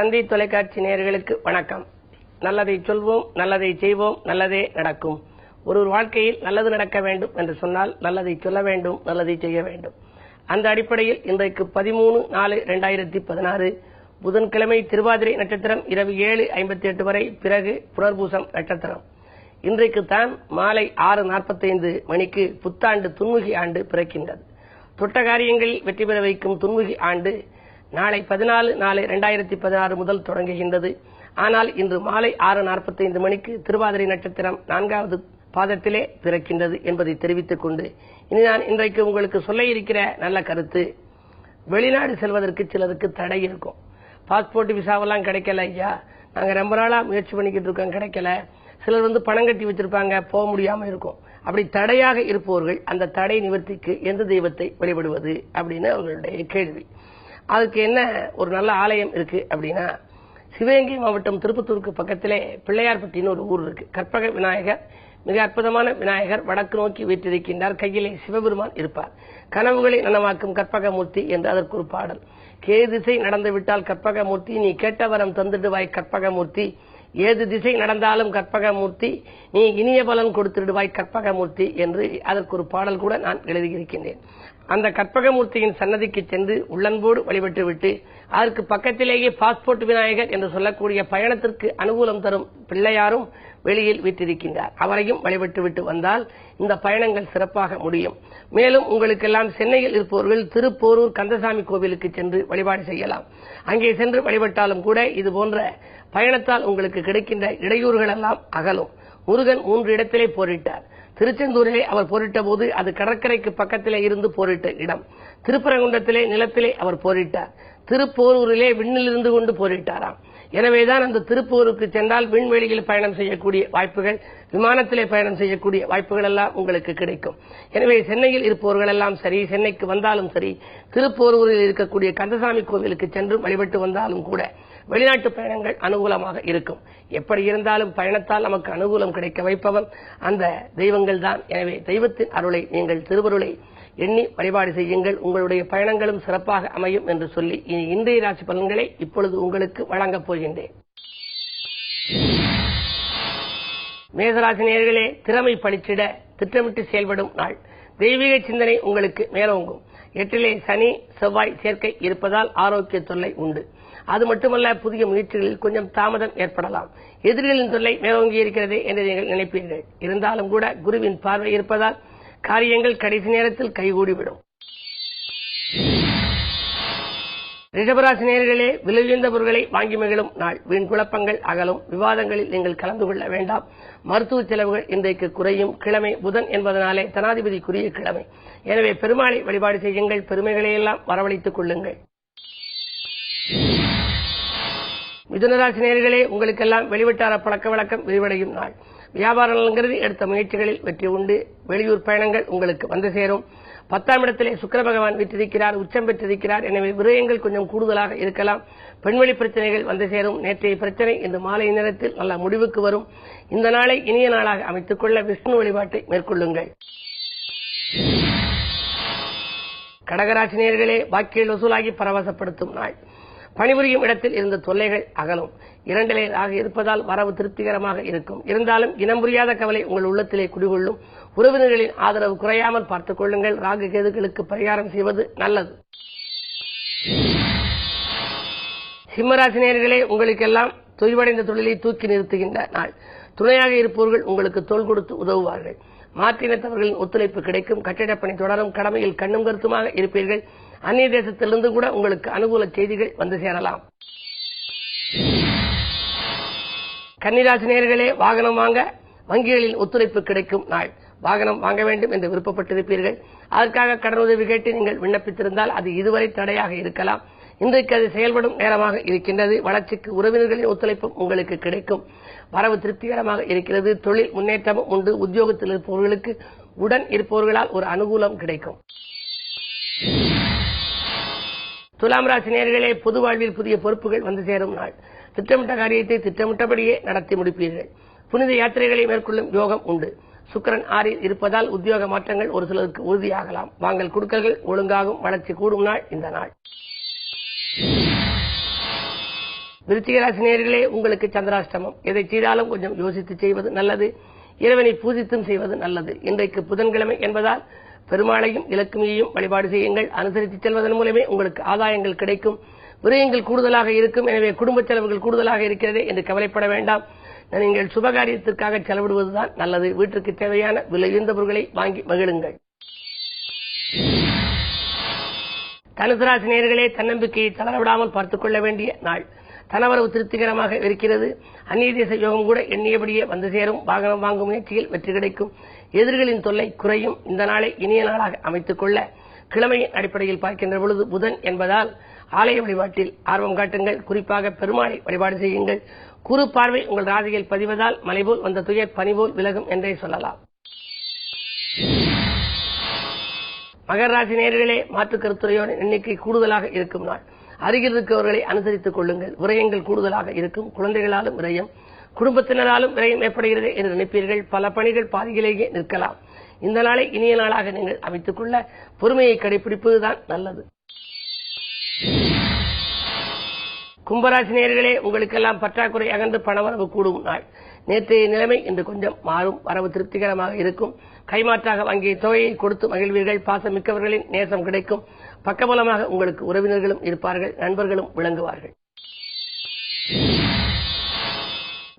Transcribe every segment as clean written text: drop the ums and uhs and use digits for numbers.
தந்தி தொலைக்காட்சி நேயர்களுக்கு வணக்கம். நல்லதை சொல்வோம், நல்லதை செய்வோம், நல்லதே நடக்கும். ஒரு வாழ்க்கையில் நல்லது நடக்க வேண்டும் என்று சொன்னால் நல்லதை சொல்ல வேண்டும், நல்லதை செய்ய வேண்டும். அந்த அடிப்படையில் இன்றைக்கு 13/4/2016 புதன்கிழமை திருவாதிரை நட்சத்திரம் இரவு 7:58 வரை, பிறகு புனர்பூசம் நட்சத்திரம். இன்றைக்கு தான் மாலை 6:45 மணிக்கு புத்தாண்டு துன்முகி ஆண்டு பிறக்கின்றது. தொட்ட காரியங்களில் வெற்றி பெற வைக்கும் துன்முகி ஆண்டு நாளை 14/4/2016 முதல் தொடங்குகின்றது. ஆனால் இன்று மாலை 6:45 மணிக்கு திருவாதிரை நட்சத்திரம் 4வது பாதத்திலே பிறக்கின்றது என்பதை தெரிவித்துக் கொண்டு, இனி நான் இன்றைக்கு உங்களுக்கு சொல்ல இருக்கிற நல்ல கருத்து, வெளிநாடு செல்வதற்கு சிலருக்கு தடை இருக்கும். பாஸ்போர்ட் விசாவெல்லாம் கிடைக்கல ஐயா, நாங்க ரொம்ப நாளா முயற்சி பண்ணிக்கிட்டு இருக்கோம், கிடைக்கல. சிலர் பணம் கட்டி வச்சிருப்பாங்க, போக முடியாம இருக்கும். அப்படி தடையாக இருப்பவர்கள் அந்த தடை நிவர்த்திக்கு எந்த தெய்வத்தை வழிபடுவது அப்படின்னு அவர்களுடைய கேள்வி. அதுக்கு என்ன ஒரு நல்ல ஆலயம் இருக்கு அப்படின்னா, சிவகங்கை மாவட்டம் திருப்பத்தூருக்கு பக்கத்திலே பிள்ளையார்பட்டின்னு ஒரு ஊர் இருக்கு. கற்பக விநாயகர், மிக அற்புதமான விநாயகர், வடக்கு நோக்கி வீற்றிருக்கின்றார். கையிலே சிவபெருமான் இருப்பார். கனவுகளை நனவாக்கும் கற்பகமூர்த்தி என்று அதற்கு ஒரு பாடல். கேது திசை நடந்து விட்டால் கற்பகமூர்த்தி, நீ கேட்ட வரம் தந்துடுவாய் கற்பகமூர்த்தி, ஏது திசை நடந்தாலும் கற்பகமூர்த்தி, நீ இனிய பலன் கொடுத்துடுவாய் கற்பகமூர்த்தி என்று அதற்கு ஒரு பாடல் கூட நான் எழுதியிருக்கின்றேன். அந்த கற்பகமூர்த்தியின் சன்னதிக்கு சென்று உள்ளன்போடு வழிபட்டுவிட்டு, அதற்கு பக்கத்திலேயே பாஸ்போர்ட் விநாயகர் என்று சொல்லக்கூடிய பயணத்திற்கு அனுகூலம் தரும் பிள்ளையாரும் வெளியில் வீற்றிருக்கின்றார். அவரையும் வழிபட்டுவிட்டு வந்தால் இந்த பயணங்கள் சிறப்பாக முடியும். மேலும் உங்களுக்கெல்லாம் சென்னையில் இருப்பவர்கள் திருப்போரூர் கந்தசாமி கோவிலுக்கு சென்று வழிபாடு செய்யலாம். அங்கே சென்று வழிபட்டாலும் கூட இது போன்ற பயணத்தால் உங்களுக்கு கிடைக்கின்ற இடையூறுகள் எல்லாம் அகலும். முருகன் 3 இடத்திலே போரிட்டார். திருச்செந்தூரிலே அவர் போரிட்ட போது அது கடற்கரைக்கு பக்கத்திலே இருந்து போரிட்ட இடம். திருப்பரங்குன்றத்திலே நிலத்திலே அவர் போரிட்டார். திருப்போரூரிலே விண்ணில் இருந்து கொண்டு போரிட்டாராம். எனவேதான் அந்த திருப்பூருக்கு சென்றால் விண்வெளியில் பயணம் செய்யக்கூடிய வாய்ப்புகள், விமானத்திலே பயணம் செய்யக்கூடிய வாய்ப்புகள் எல்லாம் உங்களுக்கு கிடைக்கும். எனவே சென்னையில் இருப்பவர்கள் எல்லாம் சரி, சென்னைக்கு வந்தாலும் சரி, திருப்போரூரில் இருக்கக்கூடிய கந்தசாமி கோவிலுக்கு சென்று வழிபட்டு வந்தாலும் கூட வெளிநாட்டு பயணங்கள் அனுகூலமாக இருக்கும். எப்படி இருந்தாலும் பயணத்தால் நமக்கு அனுகூலம் கிடைக்க வைப்பவன் அந்த தெய்வங்கள் தான். எனவே தெய்வத்தின் அருளை, நீங்கள் திருவருளை எண்ணி வழிபாடு செய்யுங்கள். உங்களுடைய பயணங்களும் சிறப்பாக அமையும் என்று சொல்லி இனி இன்றைய ராசி பலன்களை இப்பொழுது உங்களுக்கு வழங்கப் போகின்றேன். மேசராசி நேயர்களே, திறமை பளிச்சிட திட்டமிட்டு செயல்படும் நாள். தெய்வீக சிந்தனை உங்களுக்கு மேலோங்கும். 8லே சனி செவ்வாய் சேர்க்கை இருப்பதால் ஆரோக்கிய தொல்லை உண்டு. அது மட்டுமல்ல, புதிய முயற்சிகளில் கொஞ்சம் தாமதம் ஏற்படலாம். எதிரிகளின் தொல்லை மேலோங்கி இருக்கிறதே என்று நீங்கள் நினைப்பீர்கள். இருந்தாலும் கூட குருவின் பார்வை இருப்பதால் காரியங்கள் கடைசி நேரத்தில் கைகூடிவிடும். ரிஷபராசி நேயர்களே, விலையுயர்ந்த பொருட்களை வாங்கி மகிழும் நாள். வீண் குழப்பங்கள் அகலும். விவாதங்களில் நீங்கள் கலந்து கொள்ள வேண்டாம். மருத்துவ செலவுகள் இன்றைக்கு குறையும். கிழமை புதன் என்பதனாலே தனாதிபதிக்குரிய கிழமை. எனவே பெருமாளை வழிபாடு செய்யுங்கள். பெருமைகளை எல்லாம் வரவழைத்துக் கொள்ளுங்கள். மிதுனராசி நேயர்களே, உங்களுக்கெல்லாம் வெளிவட்டார பழக்க வழக்கம் விரிவடையும் நாள். வியாபார நலன்கிறது எடுத்த முயற்சிகளில் வெற்றி உண்டு. வெளியூர் பயணங்கள் உங்களுக்கு வந்து சேரும். 10ஆம் இடத்திலே சுக்கிர பகவான் வீற்றிருக்கிறார், உச்சம் பெற்றிருக்கிறார். எனவே விரயங்கள் கொஞ்சம் கூடுதலாக இருக்கலாம். பெண்வெளி பிரச்சனைகள் வந்து சேரும். நேற்றைய பிரச்சனை இன்று மாலை நேரத்தில் நல்ல முடிவுக்கு வரும். இந்த நாளை இனிய நாளாக அமைத்துக் கொள்ள விஷ்ணு வழிபாட்டை மேற்கொள்ளுங்கள். கடகராசி நேயர்களே, பாக்கியில் வசூலாகி பரவசப்படுத்தும் நாள். பணிபுரியும் இடத்தில் இருந்த தொல்லைகள் அகலும். 2லே ஆக இருப்பதால் வரவு திருப்திகரமாக இருக்கும். இருந்தாலும் இனம் புரியாத கவலை உங்கள் உள்ளத்திலே குடிகொள்ளும். உறவினர்களின் ஆதரவு குறையாமல் பார்த்துக் கொள்ளுங்கள். ராகு கேதுகளுக்கு பரிகாரம் செய்வது நல்லது. சிம்மராசி நேயர்களே, உங்களுக்கெல்லாம் தொய்வடைந்த தொழிலை தூக்கி நிறுத்துகின்ற நாள். துணையாக இருப்பவர்கள் உங்களுக்கு தோள் கொடுத்து உதவுவார்கள். மாற்றினத்தவர்களின் ஒத்துழைப்பு கிடைக்கும். கட்டிடப் பணி தொடரும். கடமையில் கண்ணும் கருத்துமாக இருப்பீர்கள். அந்நிய தேசத்திலிருந்து கூட உங்களுக்கு அனுகூல செய்திகள் வந்து சேரலாம். கன்னிராசி நேயர்களே, வாகனம் வாங்க வங்கிகளில் ஒத்துழைப்பு கிடைக்கும் நாள். வாகனம் வாங்க வேண்டும் என்று விருப்பப்பட்டிருப்பீர்கள். அதற்காக கடனுதவி கேட்டு நீங்கள் விண்ணப்பித்திருந்தால் அது இதுவரை தடையாக இருக்கலாம். இன்றைக்கு அது செயல்படும் நேரமாக இருக்கின்றது. வளர்ச்சிக்கு உறவினர்களின் ஒத்துழைப்பும் உங்களுக்கு கிடைக்கும். வரவு திருப்திகரமாக இருக்கிறது. தொழில் முன்னேற்றமும் உண்டு. உத்தியோகத்தில் இருப்பவர்களுக்கு உடன் இருப்பவர்களால் ஒரு அனுகூலம் கிடைக்கும். துலாம் ராசி நேயர்களே, பொது வாழ்வில் புதிய பொறுப்புகள் வந்து சேரும் நாள். திட்டமிட்ட காரியத்தை திட்டமிட்டபடியே நடத்தி முடிப்பீர்கள். புனித யாத்திரைகளை மேற்கொள்ளும் யோகம் உண்டு. சுக்கிரன் 6ல் இருப்பதால் உத்தியோக மாற்றங்கள் ஒரு சிலருக்கு உறுதியாகலாம். வாங்கல் கொடுக்கல்கள் ஒழுங்காகும். வளர்ச்சி கூடும் நாள் இந்த நாள். விருச்சிக ராசி நேயர்களே, உங்களுக்கு சந்திராஷ்டமம். எதை செய்தாலும் கொஞ்சம் யோசித்து செய்வது நல்லது. இறைவனை பூஜித்தும் செய்வது நல்லது. இன்றைக்கு புதன்கிழமை என்பதால் பெருமாளையும் இலக்குமியையும் வழிபாடு செய்யுங்கள். அனுசரித்து செல்வதன் மூலமே உங்களுக்கு ஆதாயங்கள் கிடைக்கும். விரயங்கள் கூடுதலாக இருக்கும். எனவே குடும்ப செலவுகள் கூடுதலாக இருக்கிறதே என்று கவலைப்பட வேண்டாம். நீங்கள் சுபகாரியத்திற்காக செலவிடுவதுதான் நல்லது. வீட்டிற்கு தேவையான விலையுயர்ந்த பொருட்களை வாங்கி மகிழுங்கள். தனுசு ராசி நேயர்களே, தன்னம்பிக்கையை தளரவிடாமல் பார்த்துக் கொள்ள வேண்டிய நாள். தனவரவு திருப்திகரமாக இருக்கிறது. அந்நிய தேச யோகம் கூட எண்ணியபடியே வந்து சேரும். வாகனம் வாங்கும் முயற்சியில் வெற்றி கிடைக்கும். எதிரிகளின் தொல்லை குறையும். இந்த நாளை இனிய நாளாக அமைத்துக் கொள்ள கிழமையின் அடிப்படையில் பார்க்கின்ற பொழுது புதன் என்பதால் ஆலய வழிபாட்டில் ஆர்வம் காட்டுங்கள். குறிப்பாக பெருமாளை வழிபாடு செய்யுங்கள். குரு பார்வை உங்கள் ராசியில் பதிவதால் மலைபோல் வந்த துயர் பனிபோல் விலகும் என்றே சொல்லலாம். மகர ராசி நேயர்களே, மாற்றுக் கருத்துரையோட எண்ணிக்கை கூடுதலாக இருக்கும் நாள். அருகில் இருக்கவர்களை அனுசரித்துக் கொள்ளுங்கள். விரயங்கள் கூடுதலாக இருக்கும். குழந்தைகளாலும் விரயம், குடும்பத்தினராலும் விரயம் ஏற்படுகிறது என்று நினைப்பீர்கள். பல பணிகள் பாதியிலேயே நிற்கலாம். இந்த நாளை இனிய நாளாக நீங்கள் அமைத்துக் கொள்ள பொறுமையை கடைபிடிப்பதுதான் நல்லது. கும்பராசி நேயர்களே, உங்களுக்கெல்லாம் பற்றாக்குறை அகன்று பணவரவு கூடும் நாள். நேற்றைய நிலைமை இன்று கொஞ்சம் மாறும். வரவு திருப்திகரமாக இருக்கும். கைமாற்றாக வாங்கிய தொகையை கொடுத்து மகிழ்வீர்கள். பாசமிக்கவர்களின் நேசம் கிடைக்கும். பக்கபலமாக உங்களுக்கு உறவினர்களும் இருப்பார்கள். நண்பர்களும் விளங்குவார்கள்.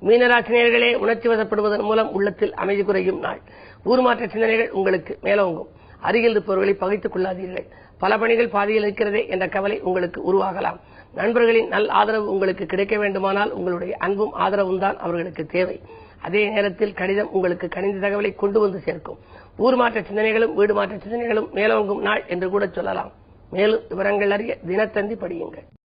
மீனராசி நேயர்களே, உணர்ச்சி வசப்படுவதன் மூலம் உள்ளத்தில் அமைதி குறையும் நாள். ஊர்மாற்ற சிந்தனைகள் உங்களுக்கு மேலோங்கும். அருகில் இருப்பவர்களை பகைத்துக் கொள்ளாதீர்கள். பல பணிகள் பாதியில் இருக்கிறதே என்ற கவலை உங்களுக்கு உருவாகலாம். நண்பர்களின் நல் ஆதரவு உங்களுக்கு கிடைக்க வேண்டுமானால் உங்களுடைய அன்பும் ஆதரவும் தான் அவர்களுக்கு தேவை. அதே நேரத்தில் கடிதம் உங்களுக்கு கணித தகவலை கொண்டு வந்து சேர்க்கும். ஊர் மாற்ற சிந்தனைகளும் வீடு மாற்ற சிந்தனைகளும் மேலோங்கும் நாள் என்று கூட சொல்லலாம். மேலும் விவரங்கள் அறிய தினத்தந்தி படியுங்கள்.